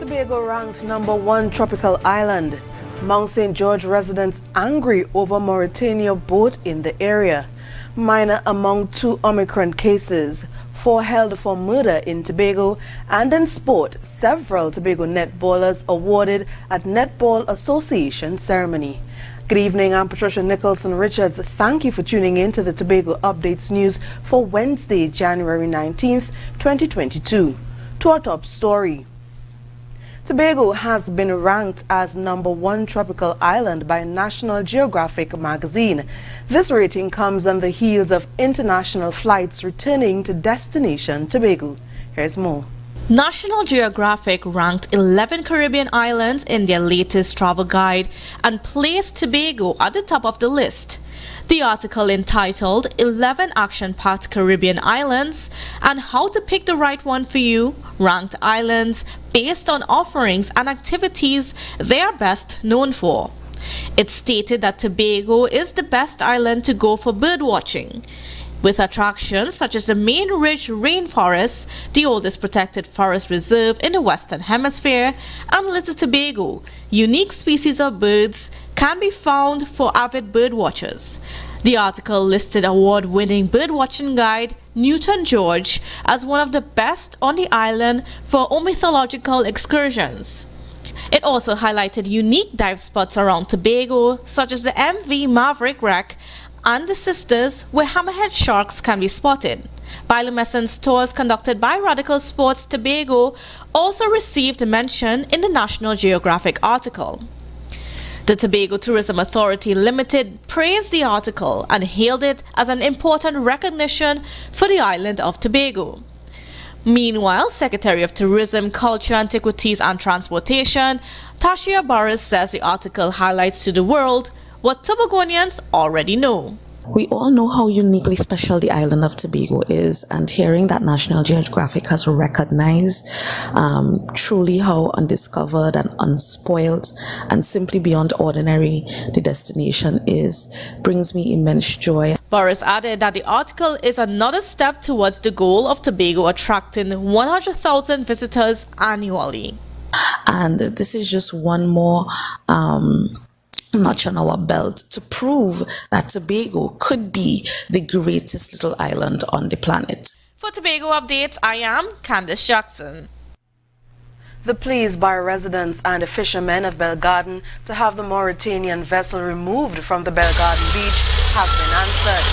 Tobago ranks #1 tropical island. Mount St. George residents angry over Mauritania boat in the area. Minor among 2 Omicron cases. 4 held for murder in Tobago. And in sport, several Tobago netballers awarded at Netball Association ceremony. Good evening, I'm Patricia Nicholson Richards. Thank you for tuning in to the Tobago Updates News for Wednesday, January 19th, 2022. To our top story. Tobago has been ranked as #1 tropical island by National Geographic magazine. This rating comes on the heels of international flights returning to destination Tobago. Here's more. National Geographic ranked 11 Caribbean islands in their latest travel guide and placed Tobago at the top of the list. The article entitled 11 Action-Packed Caribbean Islands and How to Pick the Right One for You ranked islands based on offerings and activities they are best known for. It stated that Tobago is the best island to go for birdwatching, with attractions such as the Main Ridge Rainforest, the oldest protected forest reserve in the Western Hemisphere, and Little Tobago. Unique species of birds can be found for avid birdwatchers. The article listed award-winning birdwatching guide Newton George as one of the best on the island for ornithological excursions. It also highlighted unique dive spots around Tobago, such as the MV Maverick Wreck and the Sisters, where hammerhead sharks can be spotted. Bioluminescence tours conducted by Radical Sports Tobago also received mention in the National Geographic article. The Tobago Tourism Authority Limited praised the article and hailed it as an important recognition for the island of Tobago. Meanwhile, Secretary of Tourism, Culture, Antiquities and Transportation, Tashia Barris, says the article highlights to the world what Tobagonians already know. We all know how uniquely special the island of Tobago is, and hearing that National Geographic has recognized truly how undiscovered and unspoiled and simply beyond ordinary the destination is brings me immense joy. Boris added that the article is another step towards the goal of Tobago attracting 100,000 visitors annually. And this is just one more notch on our belt to prove that Tobago could be the greatest little island on the planet. For Tobago Updates, I am Candice Jackson. The pleas by residents and fishermen of Belgarden to have the Mauritanian vessel removed from the Belgarden beach have been answered.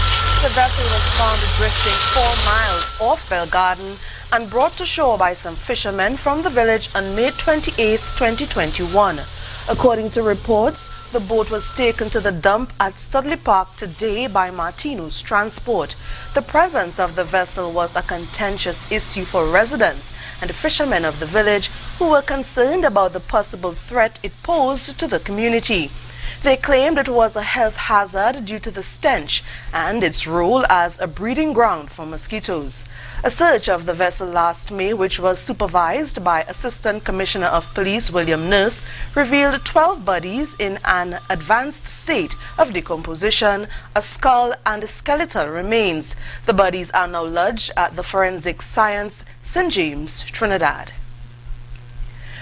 The vessel was found drifting 4 miles off Belgarden and brought to shore by some fishermen from the village on May 28, 2021. According to reports, the boat was taken to the dump at Studley Park today by Martino's Transport. The presence of the vessel was a contentious issue for residents and fishermen of the village who were concerned about the possible threat it posed to the community. They claimed it was a health hazard due to the stench and its role as a breeding ground for mosquitoes. A search of the vessel last May, which was supervised by Assistant Commissioner of Police William Nurse, revealed 12 bodies in an advanced state of decomposition, a skull and skeletal remains. The bodies are now lodged at the Forensic Science, St. James, Trinidad.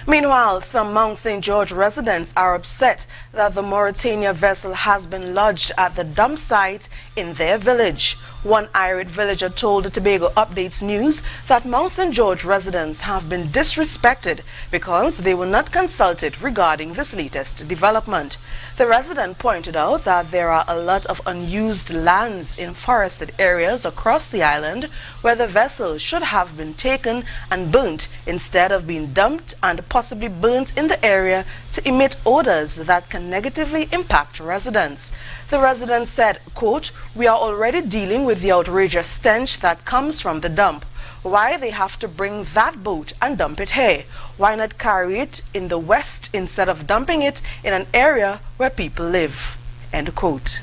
Meanwhile, some Mount St. George residents are upset that the Mauritania vessel has been lodged at the dump site in their village. One irate villager told the Tobago Updates News that Mount St. George residents have been disrespected because they were not consulted regarding this latest development. The resident pointed out that there are a lot of unused lands in forested areas across the island where the vessel should have been taken and burnt instead of being dumped and possibly burnt in the area to emit odors that can negatively impact residents. The resident said, quote, "We are already dealing with the outrageous stench that comes from the dump. Why they have to bring that boat and dump it here? Why not carry it in the west instead of dumping it in an area where people live?" End quote.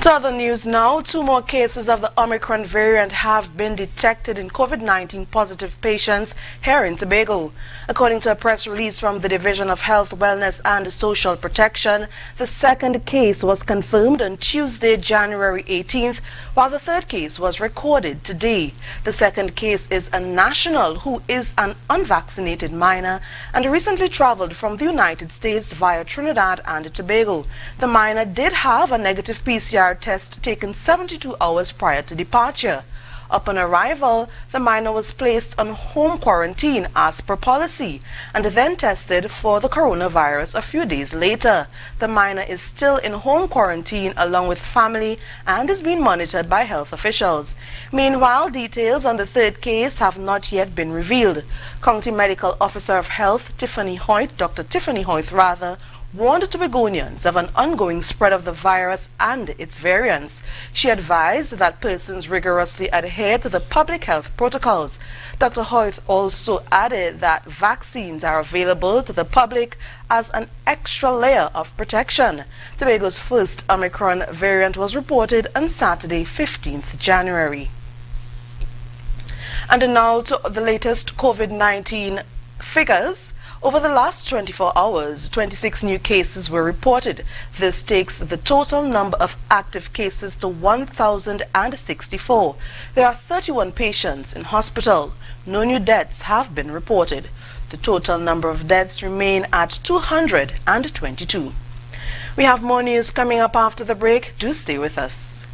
To other news now, 2 more cases of the Omicron variant have been detected in COVID-19 positive patients here in Tobago. According to a press release from the Division of Health, Wellness and Social Protection, the second case was confirmed on Tuesday, January 18th, while the third case was recorded today. The second case is a national who is an unvaccinated minor and recently traveled from the United States via Trinidad and Tobago. The minor did have a negative PCR test taken 72 hours prior to departure. Upon arrival, the minor was placed on home quarantine as per policy and then tested for the coronavirus a few days later. The minor is still in home quarantine along with family and is being monitored by health officials. Meanwhile, details on the third case have not yet been revealed. County Medical Officer of Health Dr. Tiffany Hoyt warned Tobagonians of an ongoing spread of the virus and its variants. She advised that persons rigorously adhere to the public health protocols. Dr. Hoyt also added that vaccines are available to the public as an extra layer of protection. Tobago's first Omicron variant was reported on Saturday, 15th January. And now to the latest COVID-19 figures. Over the last 24 hours, 26 new cases were reported. This takes the total number of active cases to 1,064. There are 31 patients in hospital. No new deaths have been reported. The total number of deaths remain at 222. We have more news coming up after the break. Do stay with us.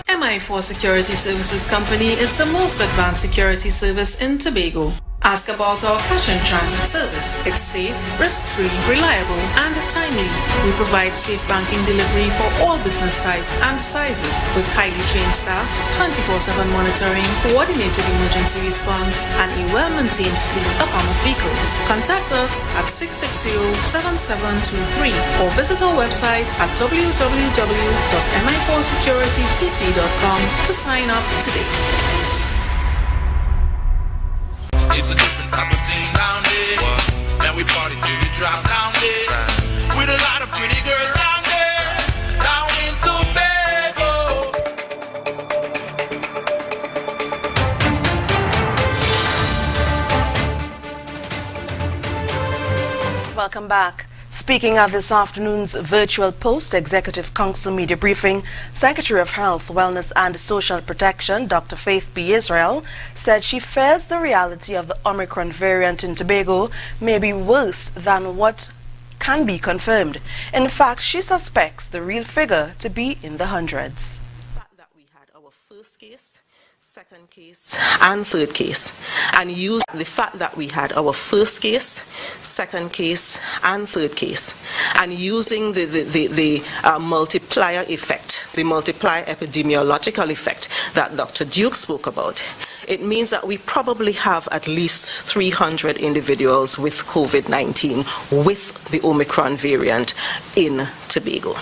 MI4 Security Services Company is the most advanced security service in Tobago. Ask about our cash and transit service. It's safe, risk-free, reliable, and timely. We provide safe banking delivery for all business types and sizes with highly trained staff, 24/7 monitoring, coordinated emergency response, and a well-maintained fleet of armored vehicles. Contact us at 660-7723 or visit our website at www.mi4securitytt.com to sign up today. It's a different type of thing down there. And we party till we drop down there. With a lot of pretty girls down there. Down in Tobago. Welcome back. Speaking at this afternoon's virtual post-executive council media briefing, Secretary of Health, Wellness and Social Protection, Dr. Faith B. Israel, said she fears the reality of the Omicron variant in Tobago may be worse than what can be confirmed. In fact, she suspects the real figure to be in the hundreds. The fact that we had our first case, second case, and third case, and use the fact that we had our first case, second case, and third case, and using the multiplier effect, the multiplier epidemiological effect that Dr. Duke spoke about, it means that we probably have at least 300 individuals with COVID-19 with the Omicron variant in Tobago.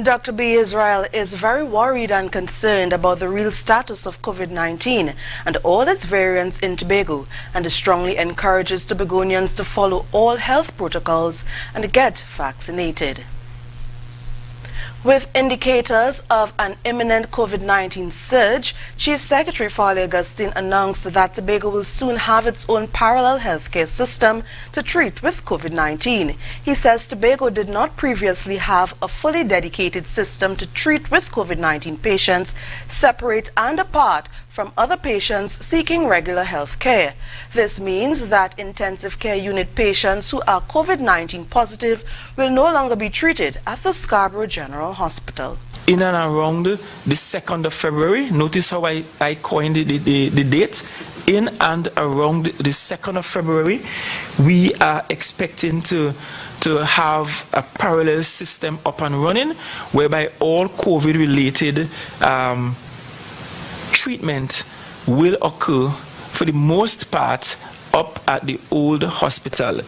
Dr. B. Israel is very worried and concerned about the real status of COVID-19 and all its variants in Tobago, and strongly encourages Tobagonians to follow all health protocols and get vaccinated. With indicators of an imminent COVID-19 surge, Chief Secretary Farley Augustine announced that Tobago will soon have its own parallel healthcare system to treat with COVID-19. He says Tobago did not previously have a fully dedicated system to treat with COVID-19 patients separate and apart from other patients seeking regular health care. This means that intensive care unit patients who are COVID-19 positive will no longer be treated at the Scarborough General Hospital. In and around the 2nd of February, notice how I coined the date. In and around the 2nd of February, we are expecting to have a parallel system up and running, whereby all COVID-related treatment will occur for the most part up at the old hospital.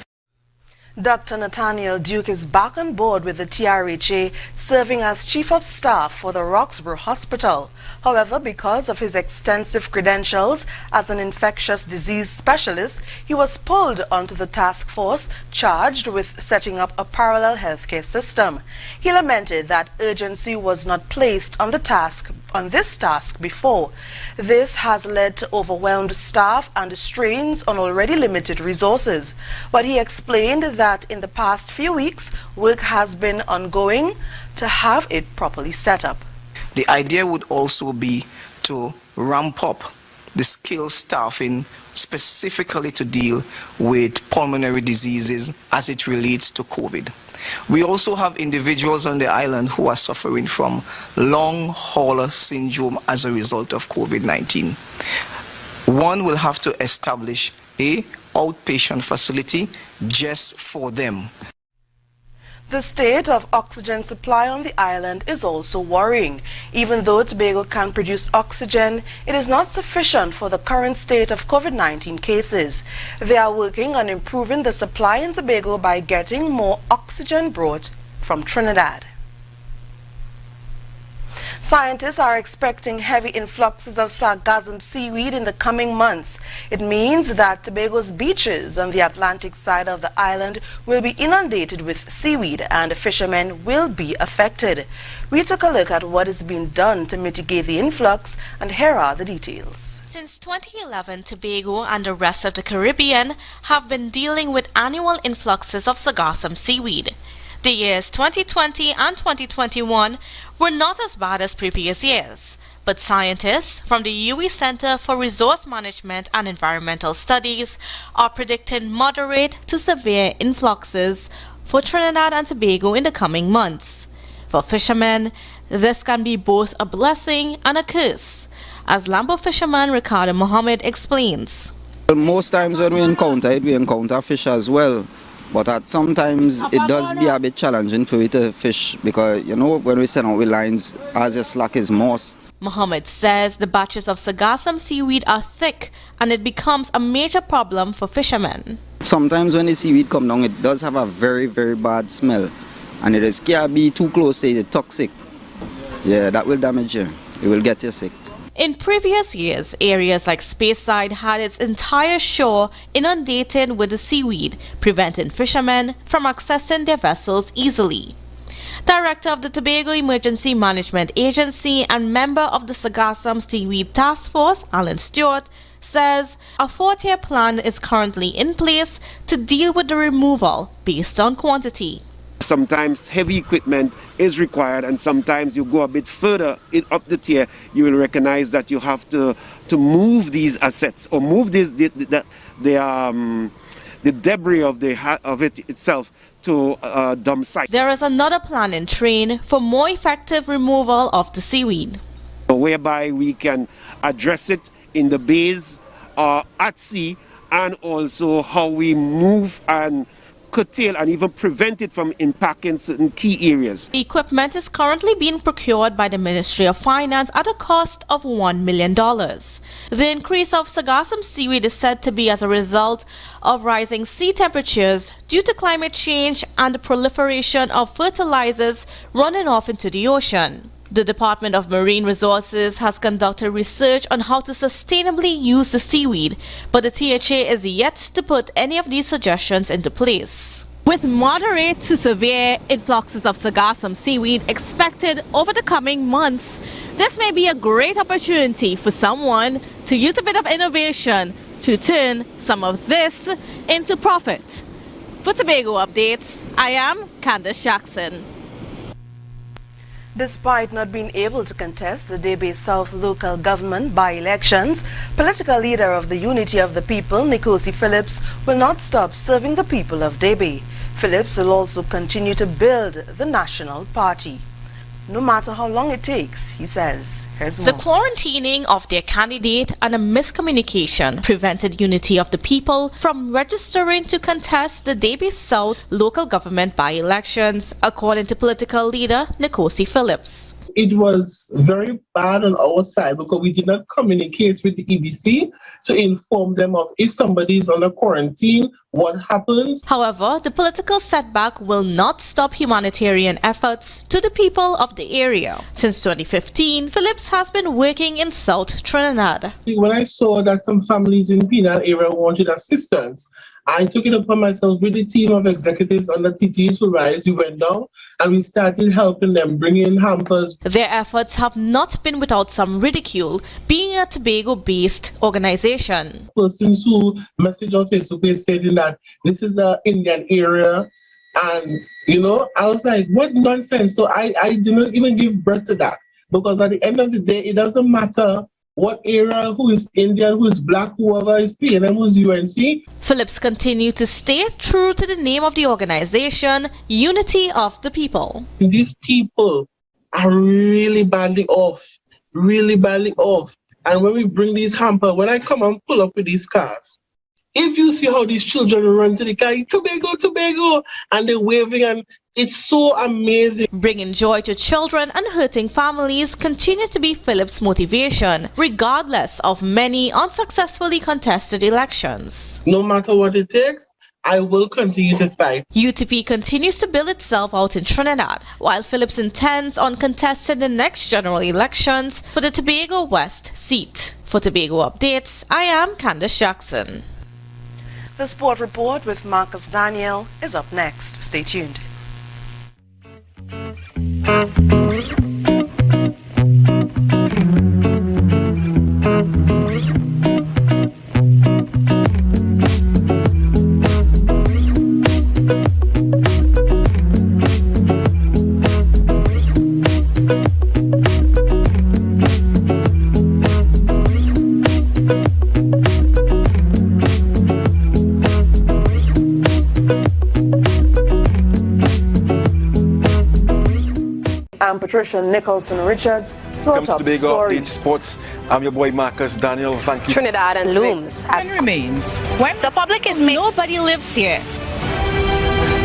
Dr. Nathaniel Duke is back on board with the TRHA, serving as Chief of Staff for the Roxborough Hospital. However, because of his extensive credentials as an infectious disease specialist, he was pulled onto the task force charged with setting up a parallel healthcare system. He lamented that urgency was not placed on this task before. This has led to overwhelmed staff and strains on already limited resources. But he explained that in the past few weeks, work has been ongoing to have it properly set up. The idea would also be to ramp up the skilled staffing specifically to deal with pulmonary diseases as it relates to COVID. We also have individuals on the island who are suffering from long hauler syndrome as a result of COVID-19. One will have to establish a outpatient facility just for them. The state of oxygen supply on the island is also worrying. Even though Tobago can produce oxygen, it is not sufficient for the current state of COVID-19 cases. They are working on improving the supply in Tobago by getting more oxygen brought from Trinidad. Scientists are expecting heavy influxes of sargassum seaweed in the coming months. It means that Tobago's beaches on the Atlantic side of the island will be inundated with seaweed and fishermen will be affected. We took a look at what is being done to mitigate the influx, and here are the details. Since 2011, Tobago and the rest of the Caribbean have been dealing with annual influxes of sargassum seaweed. The years 2020 and 2021 were not as bad as previous years, but scientists from the UWI Center for Resource Management and Environmental Studies are predicting moderate to severe influxes for Trinidad and Tobago in the coming months. For fishermen, this can be both a blessing and a curse, as Lambo fisherman Ricardo Mohammed explains. Most times when we encounter fish as well. But sometimes it does be a bit challenging for you to fish because, you know, when we send out with lines, as the slack is moist. Mohammed says the batches of sargassum seaweed are thick and it becomes a major problem for fishermen. Sometimes when the seaweed come down, it does have a very, very bad smell. And it can't be too close to it, it's toxic. Yeah, that will damage you. It will get you sick. In previous years, areas like Speyside had its entire shore inundated with the seaweed, preventing fishermen from accessing their vessels easily. Director of the Tobago Emergency Management Agency and member of the Sargassum Seaweed Task Force, Alan Stewart, says a 4-tier plan is currently in place to deal with the removal based on quantity. Sometimes heavy equipment is required, and sometimes you go a bit further up the tier, you will recognize that you have to move these assets or move the debris of it itself to a dump site. There is another plan in train for more effective removal of the seaweed, whereby we can address it in the bays at sea, and also how we move and curtail and even prevent it from impacting certain key areas. Equipment is currently being procured by the Ministry of Finance at a cost of $1 million. The increase of sargassum seaweed is said to be as a result of rising sea temperatures due to climate change and the proliferation of fertilizers running off into the ocean. The Department of Marine Resources has conducted research on how to sustainably use the seaweed, but the THA is yet to put any of these suggestions into place. With moderate to severe influxes of sargassum seaweed expected over the coming months, this may be a great opportunity for someone to use a bit of innovation to turn some of this into profit. For Tobago Updates, I am Candace Jackson. Despite not being able to contest the Debe South local government by-elections, political leader of the Unity of the People, Nkosi Phillips, will not stop serving the people of Debe. Phillips will also continue to build the national party, no matter how long it takes, he says. Here's more. The quarantining of their candidate and a miscommunication prevented Unity of the People from registering to contest the Debe South local government by-elections, according to political leader Nkosi Phillips. it was very bad on our side because we did not communicate with the EBC to inform them of if somebody is on a quarantine, what happens. However, the political setback will not stop humanitarian efforts to the people of the area. Since 2015, Phillips has been working in South Trinidad. When I saw that some families in the Penal area wanted assistance, I took it upon myself with a team of executives under TT's supervise. We went down and we started helping them, bring in hampers. Their efforts have not been without some ridicule, being a Tobago-based organization. Persons who message on Facebook stating that this is an Indian area, and I was like, what nonsense. So I did not even give birth to that, because at the end of the day, it doesn't matter what area, who is Indian, who is black, whoever is PNM, who's UNC. Phillips continued to stay true to the name of the organization, Unity of the People. These people are really badly off. And when we bring these hampers, when I come and pull up with these cars, if you see how these children run to the car, Tobago, and they're waving, and it's so amazing. Bringing joy to children and hurting families continues to be Phillips' motivation, regardless of many unsuccessfully contested elections. No matter what it takes, I will continue to fight. UTP continues to build itself out in Trinidad, while Phillips intends on contesting the next general elections for the Tobago West seat. For Tobago Updates, I am Candace Jackson. The Sport Report with Marcus Daniel is up next. Stay tuned. I'm Patricia Nicholson-Richards to our top story. Sports. I'm your boy Marcus Daniel. Thank you. Trinidad and looms as remains when the public is nobody lives here.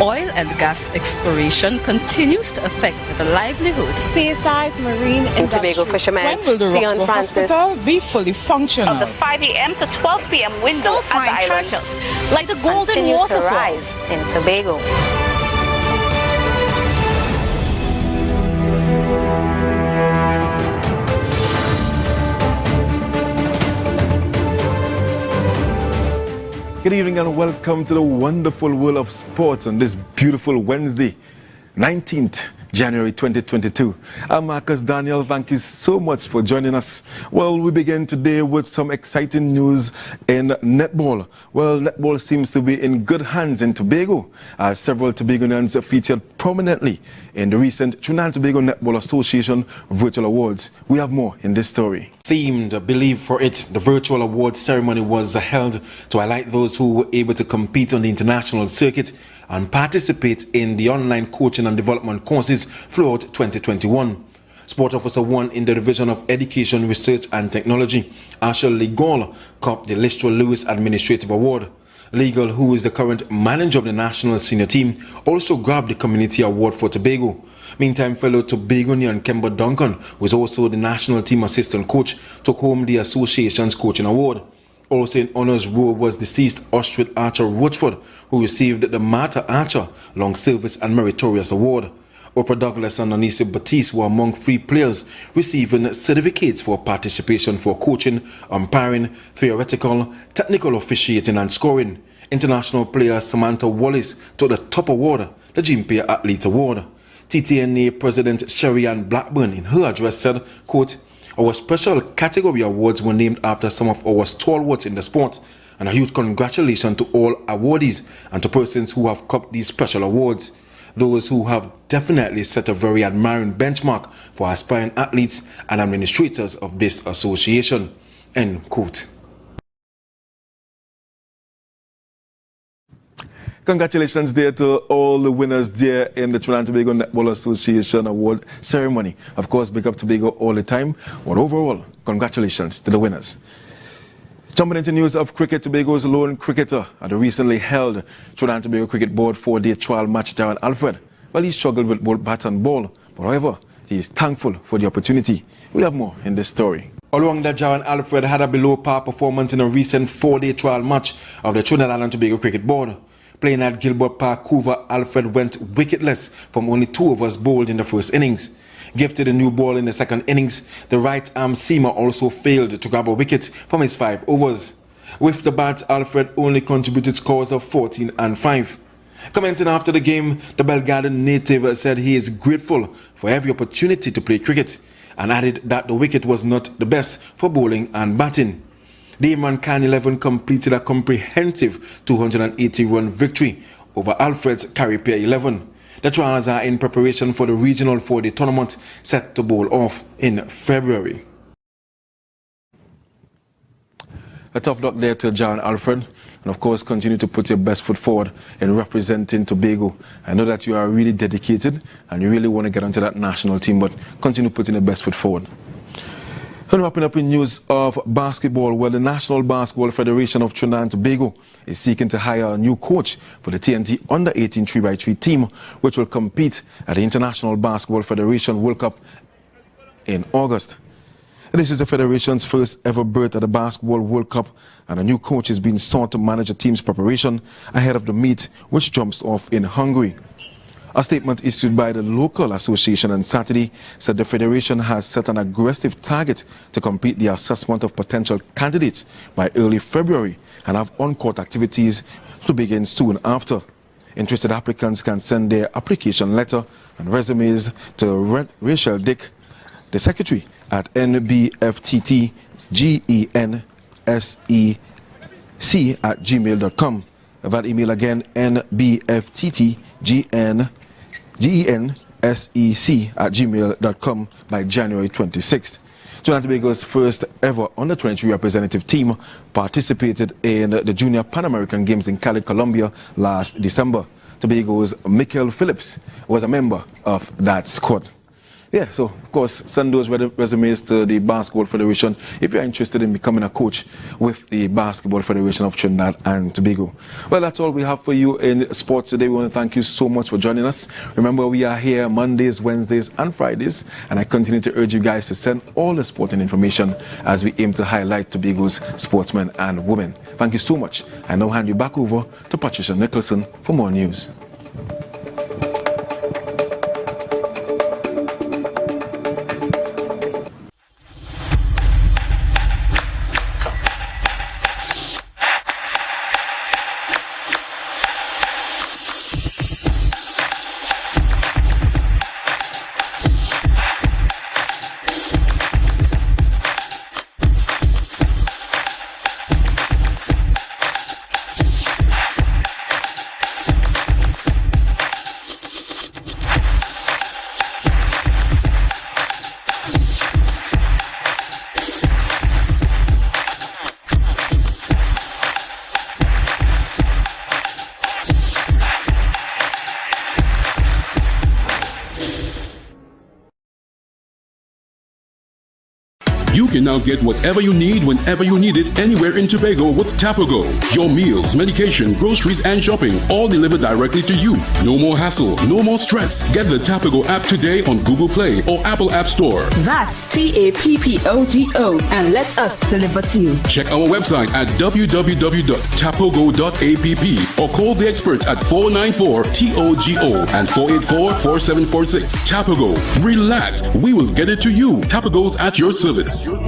Oil and gas exploration continues to affect the livelihood. Spearsides, marine and Tobago fishermen. When will the Sion Francis hospital be fully functional? Of the 5 a.m. to 12 p.m. window at the islands, like the Golden Waterfall, to rise in Tobago. Good evening and welcome to the wonderful world of sports on this beautiful Wednesday, 19th January 2022. I'm Marcus Daniel. Thank you so much for joining us. Well, we begin today with some exciting news in netball. Well, netball seems to be in good hands in Tobago, as several Tobagonians featured prominently in the recent Trinidad and Tobago Netball Association Virtual Awards. We have more in this story. Themed Believe for It, the virtual awards ceremony was held to highlight those who were able to compete on the international circuit and participate in the online coaching and development courses throughout 2021. Sport Officer 1 in the Division of Education, Research and Technology, Asher Legal, copped the Listro Lewis Administrative Award. Legal, who is the current manager of the national senior team, also grabbed the Community Award for Tobago. Meantime, fellow Tobagonian Kemba Duncan, who is also the national team assistant coach, took home the association's coaching award. Also in honors row was deceased Ostrich Archer Rochford, who received the Martha Archer Long Service and Meritorious Award. Oprah Douglas and Anissa Batiste were among 3 players receiving certificates for participation for coaching, umpiring, theoretical, technical officiating and scoring. International player Samantha Wallace took the top award, the Gympia Athlete Award. TTNA President Sherry-Ann Blackburn in her address said, quote, "Our special category awards were named after some of our stalwarts in the sport, and a huge congratulations to all awardees and to persons who have copped these special awards. Those who have definitely set a very admiring benchmark for aspiring athletes and administrators of this association." End quote. Congratulations there to all the winners there in the Trinidad and Tobago Netball Association Award ceremony. Of course, big up Tobago all the time, but overall, congratulations to the winners. Jumping into news of cricket, Tobago's lone cricketer at the recently held Trinidad and Tobago Cricket Board 4-day trial match, Darren Alfred. Well, he struggled with both bat and ball, but however, he he is thankful for the opportunity. We have more in this story. Oluwanda Jawan Alfred had a below-par performance in a recent 4-day trial match of the Trinidad and Tobago Cricket Board. Playing at Gilbert Park, Couva, Alfred went wicketless from only 2 overs bowled in the first innings. Gifted a new ball in the second innings, the right-arm seamer also failed to grab a wicket from his 5 overs. With the bat, Alfred only contributed scores of 14 and 5. Commenting after the game, the Belgarden native said he is grateful for every opportunity to play cricket and added that the wicket was not the best for bowling and batting. The Imran Khan 11 completed a comprehensive 280-run victory over Alfred's Caribbean 11. The trials are in preparation for the regional 4-day tournament set to bowl off in February. A tough luck there to John Alfred, and of course continue to put your best foot forward in representing Tobago. I know that you are really dedicated and you really want to get onto that national team, but continue putting your best foot forward. And wrapping up in news of basketball, well, the National Basketball Federation of Trinidad and Tobago is seeking to hire a new coach for the TNT Under-18 3x3 team, which will compete at the International Basketball Federation World Cup in August. This is the Federation's first ever berth at the Basketball World Cup, and a new coach is being sought to manage the team's preparation ahead of the meet, which jumps off in Hungary. A statement issued by the local association on Saturday said the Federation has set an aggressive target to complete the assessment of potential candidates by early February and have on-court activities to begin soon after. Interested applicants can send their application letter and resumes to Rachel Dick, the secretary, at nbfttgenSEC@gmail.com. That email again, nbfttgenSEC@gmail.com by January 26th. Trinidad and Tobago's first ever under-23 representative team participated in the Junior Pan American Games in Cali, Colombia last December. Tobago's Michael Phillips was a member of that squad. Yeah, so of course, send those resumes to the Basketball Federation if you're interested in becoming a coach with the Basketball Federation of Trinidad and Tobago. Well, that's all we have for you in sports today. We want to thank you so much for joining us. Remember, we are here Mondays, Wednesdays, and Fridays, and I continue to urge you guys to send all the sporting information as we aim to highlight Tobago's sportsmen and women. Thank you so much. I now hand you back over to Patricia Nicholson for more news. You can now get whatever you need whenever you need it anywhere in Tobago with Tobago. Your meals, medication, groceries, and shopping all delivered directly to you. No more hassle, no more stress. Get the Tobago app today on Google Play or Apple App Store. That's TAPPOGO and let us deliver to you. Check our website at www.tapogo.app or call the experts at 494-TOGO and 484-4746. Tobago. Relax. We will get it to you. Tobago's at your service. Four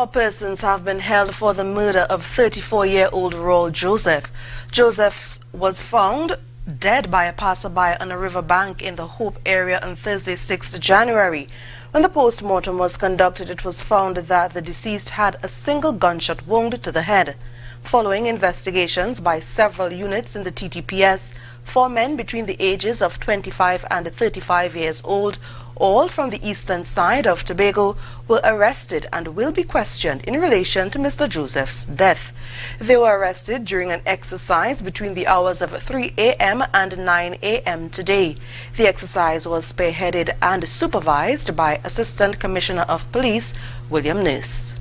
persons have been held for the murder of 34-year-old Raul Joseph. Joseph was found dead by a passerby on a riverbank in the Hope area on Thursday, 6th January. When the post-mortem was conducted, it was found that the deceased had a single gunshot wound to the head. Following investigations by several units in the TTPS, 4 men between the ages of 25 and 35 years old, all from the eastern side of Tobago, were arrested and will be questioned in relation to Mr. Joseph's death. They were arrested during an exercise between the hours of 3 a.m. and 9 a.m. today. The exercise was spearheaded and supervised by Assistant Commissioner of Police William Nurse.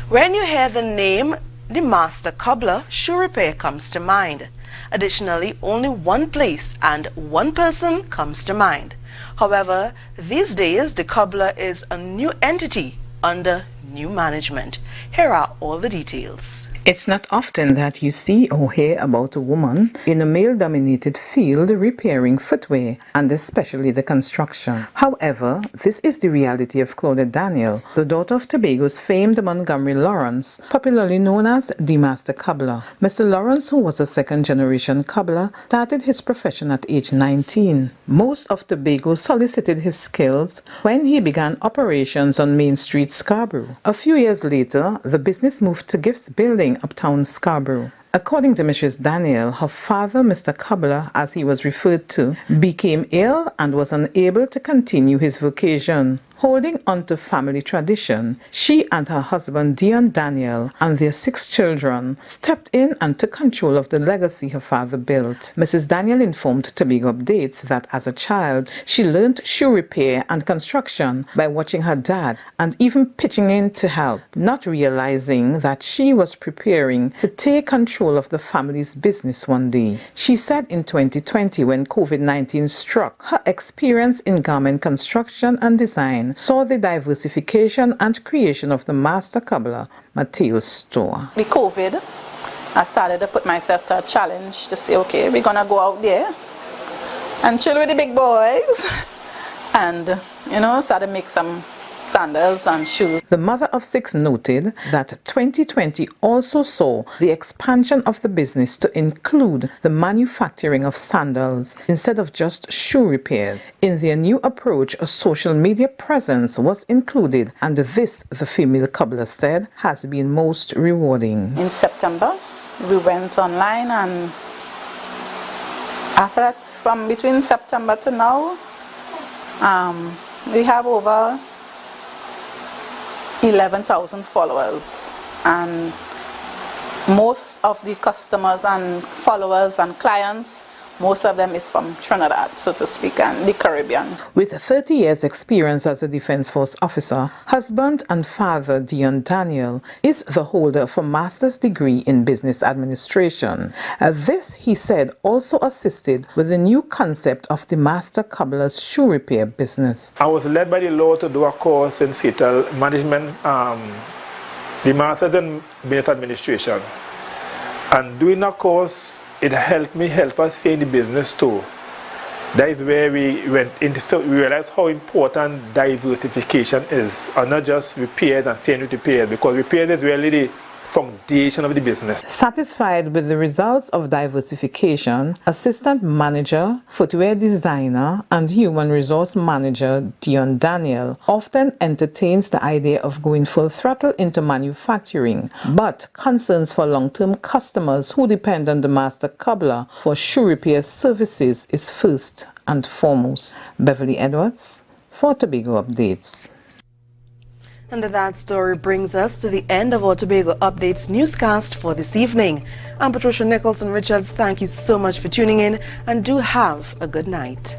When you hear the name the Master Cobbler, shoe repair comes to mind. Additionally, only one place and one person comes to mind. However, these days the cobbler is a new entity under new management. Here are all the details. It's not often that you see or hear about a woman in a male-dominated field repairing footwear, and especially the construction. However, this is the reality of Claudette Daniel, the daughter of Tobago's famed Montgomery Lawrence, popularly known as the Master Cobbler. Mr. Lawrence, who was a second-generation cobbler, started his profession at age 19. Most of Tobago solicited his skills when he began operations on Main Street, Scarborough. A few years later, the business moved to Gift's Building, uptown Scarborough. According to Mrs. Daniel, her father, Mr. Cobbler, as he was referred to, became ill and was unable to continue his vocation. Holding on to family tradition, she and her husband Dion Daniel and their 6 children stepped in and took control of the legacy her father built. Mrs. Daniel informed Tobago Updates that as a child, she learned shoe repair and construction by watching her dad and even pitching in to help, not realizing that she was preparing to take control of the family's business one day. She said in 2020, when COVID-19 struck, her experience in garment construction and design saw the diversification and creation of the Master Cobbler Mateo's store. With COVID, I started to put myself to a challenge to say, okay, we're gonna go out there and chill with the big boys and, start to make some sandals and shoes. The mother of 6 noted that 2020 also saw the expansion of the business to include the manufacturing of sandals instead of just shoe repairs. In their new approach, a social media presence was included, and this, the female cobbler said, has been most rewarding. In September, we went online, and after that, from between September to now, we have over 11,000 followers, and most of the customers and followers and clients, most of them is from Trinidad, so to speak, and the Caribbean. With 30 years experience as a Defense Force officer, husband and father Dion Daniel is the holder of a master's degree in business administration. This, he said, also assisted with the new concept of the Master Cobbler's shoe repair business. I was led by the law to do a course in Seattle management, the master's in business administration, and doing a course, it helped us stay in the business too. That is where we went into, so we realized how important diversification is, and not just repairs and staying with repairs, because repairs is really the foundation of the business. Satisfied with the results of diversification, assistant manager, footwear designer, and human resource manager Dion Daniel often entertains the idea of going full throttle into manufacturing, but concerns for long-term customers who depend on the Master Cobbler for shoe repair services is first and foremost. Beverly Edwards for Tobago Updates. And that story brings us to the end of our Tobago Updates newscast for this evening. I'm Patricia Nicholson Richards. Thank you so much for tuning in, and do have a good night.